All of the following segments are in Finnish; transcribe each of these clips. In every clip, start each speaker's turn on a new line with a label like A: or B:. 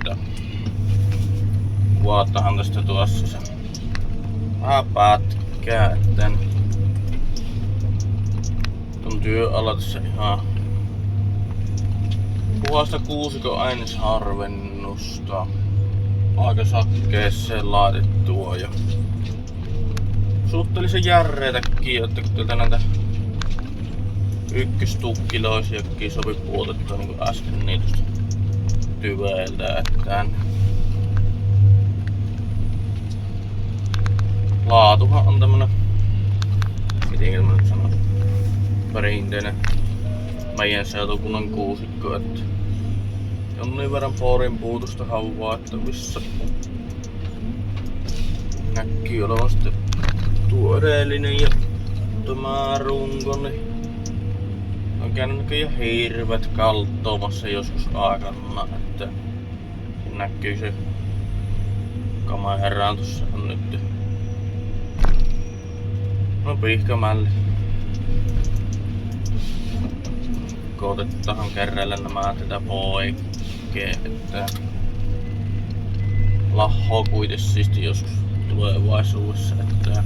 A: 20. Vuottahan tästä tuossa se vähän pätkää, etten ton työn alla tässä ihan puhasta kuusikon ainesharvennusta aika sakkeeseen laitettua ja suhteellisen järreitäkin, että kun täältä näitä ykköstukkiloisiakin sovi puotettua niinku äsken niitä tyveiltä, että laatuhan on tämmönen, mitenkä mä nyt sanon, perinteinen meidän seutukunnan kuusikko, että jonnin verran porin puutusta havaittavissa. Näkyy olevan sitten tuo edellinen ja tämä runko, niin on käynyt näköjään hirvet kalttoomassa joskus aikana, että näkyy se kameraan tossa on nyt. No pihkamälli. Koitetaan kerralla nämä tätä poikkea, että lahoo kuitenkin siisti joskus tulevaisuudessa, että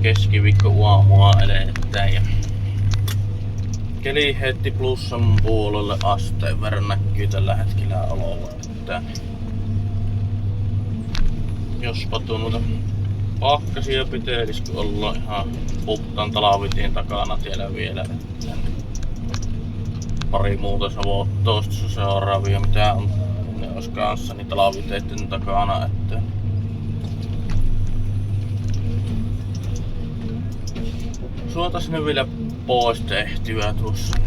A: keskiviikko aamua eletään ja keli heitti plussan puolelle asteen verran näkyy tällä hetkellä ololla, että jospa tuota pakkasia pitelis kun ollaan ihan puhtaan talvitien takana tiellä vielä, että pari muuta savottoa seuraavia mitä on ne ois kanssa niin talviteiden takana, että suotais ne vielä pois tehtyä tuossa.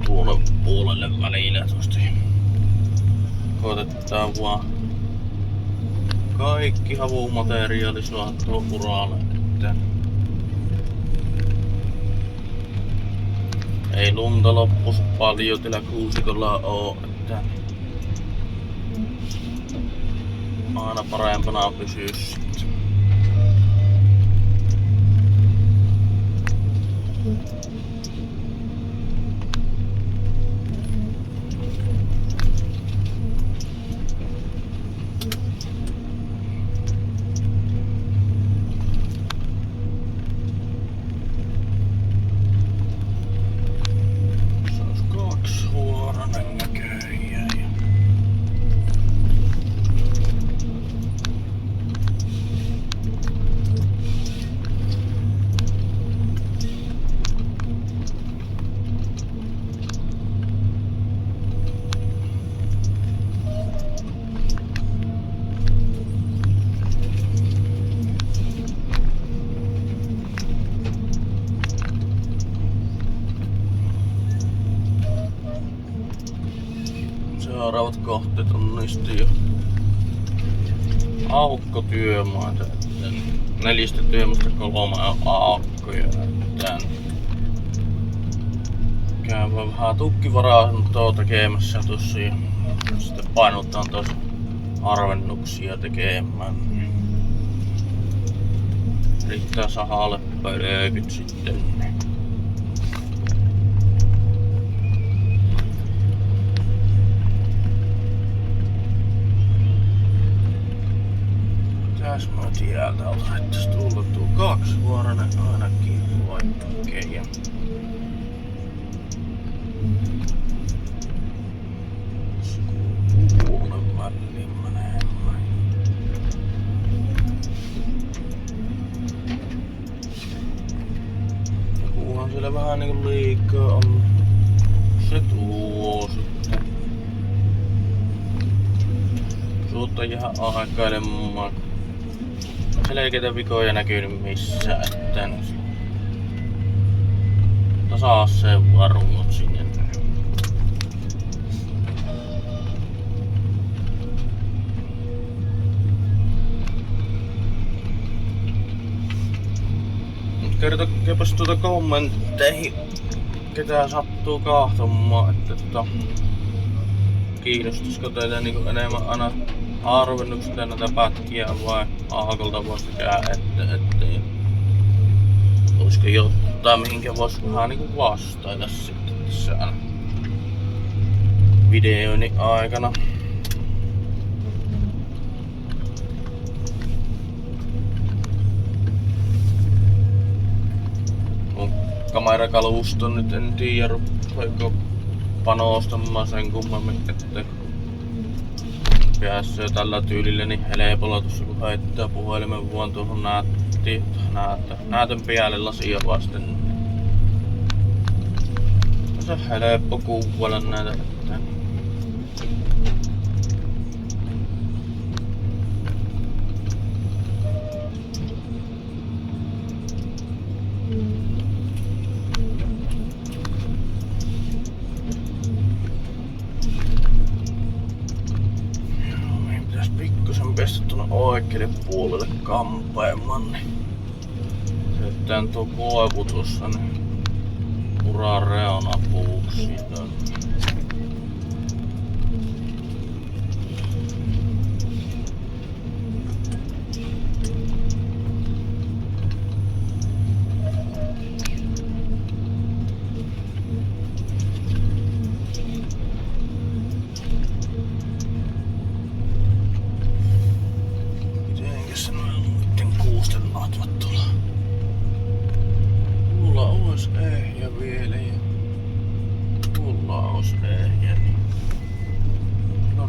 A: Tuolle puolelle välillä tosta. Koitetaan vaan kaikki havumateriaali saada tuon uralle, että ei lunta loppus paljon tällä kuusikolla oo, että aina parempana pysyy sitten. Seuraavat kohteet on niistä jo aukkotyömaita, että 4 työmaasta 3 on aukkoja, että käydään vähän tukkivarantoa tekemässä tossa ja sitten painotetaan tuossa harvennuksia tekemään. Riittää sahalle pölkyt sitten. Mitäs mä tieltä otettais tulla tuo 2-vuoroinen ainakin oikein. Puolen väliin menee. Kunhan siellä vähän niinku liikaa on se tuo sitten. tuossa ihan aikailemaan. Selkeitä vikoja näkynyt missään, että tasa-aseen varungot sinne. Kertokaapas kommentteihin, ketä sattuu kahtomaan, että kiinnostaisiko teitä niinku enemmän aina arvennuksesta näitä pätkiä vai Aakolta vastakään, ettei olisiko jotain mihinkä vois vähän niinku vastailla sitten tässä videoni aikana. Kamerakalusto nyt en tiedä, rupeeko panostamaan sen kummemmin, että pääsee tällä tyylillä niin helpolla tuossa kun heittää puhelimen vuon tuohon näytön päälle lasia vasten. Se helppo kuvailla näitä. Pesty tuonne oikealle puolelle kampeamaan, niin sitten tuo koivu tuossa niin uran reunapuuksi.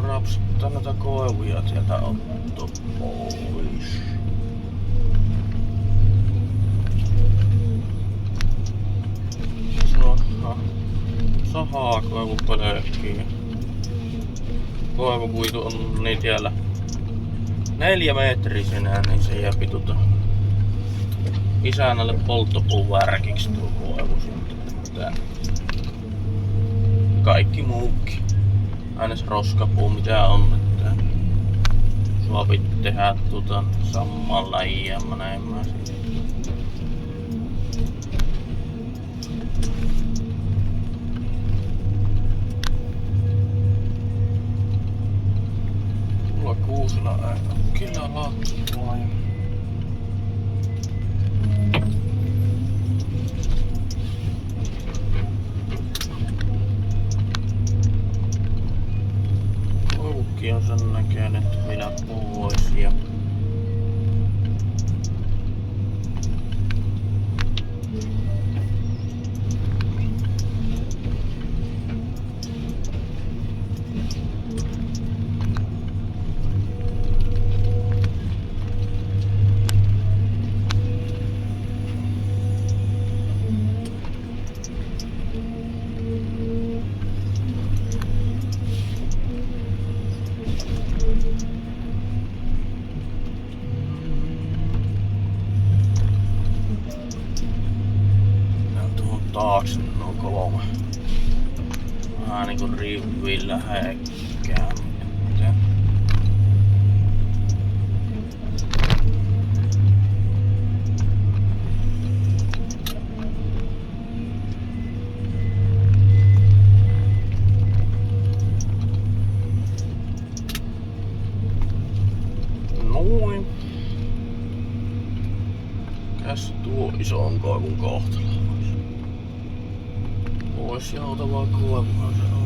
A: Rapsuttaa noita koivuja sieltä otto pois. Sahaa koivupölkkiä. Koivukuitu on niin siellä 4 metrisenä, niin se jää pituta isännälle polttopuuvärkiksi tuo koivu sitten. Kaikki muukin. Aina se roskapuu mitä on, että sua pitää tehdä samalla lajia menemään siitä. Mulla kuusilla ei ole kyllä lattua. On sen näköinen, että vielä pois ja taakse nuo 3. Vähän niinku rivillä häikkää. Noin. Käs tuo ison koivun kohtalo. Pois joutavaa koivuhan se on.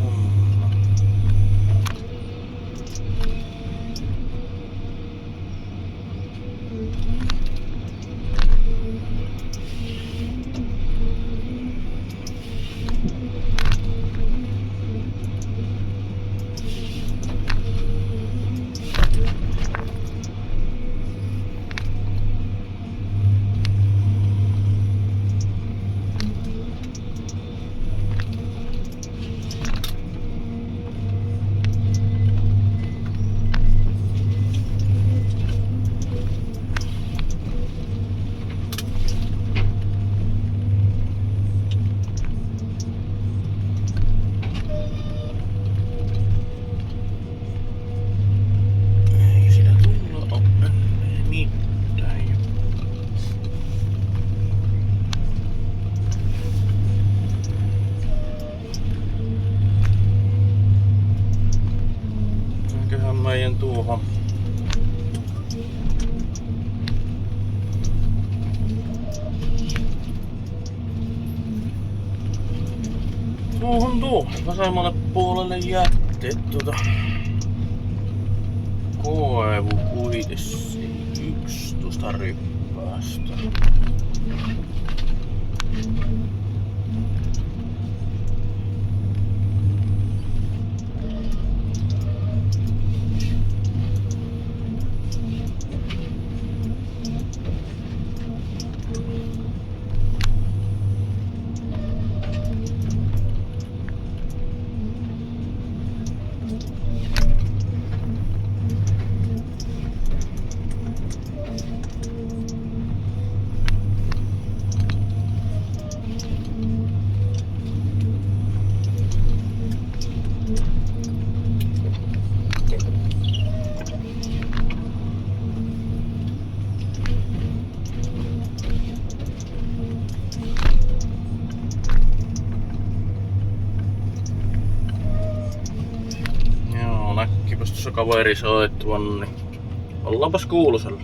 A: oikein tuohon. Tuohon vasemmalle puolelle jätteet koivu kuitessa 11 ryppäästä. Näkkipäs tuossa kaveri soittavan, niin ollaanpas kuulosella.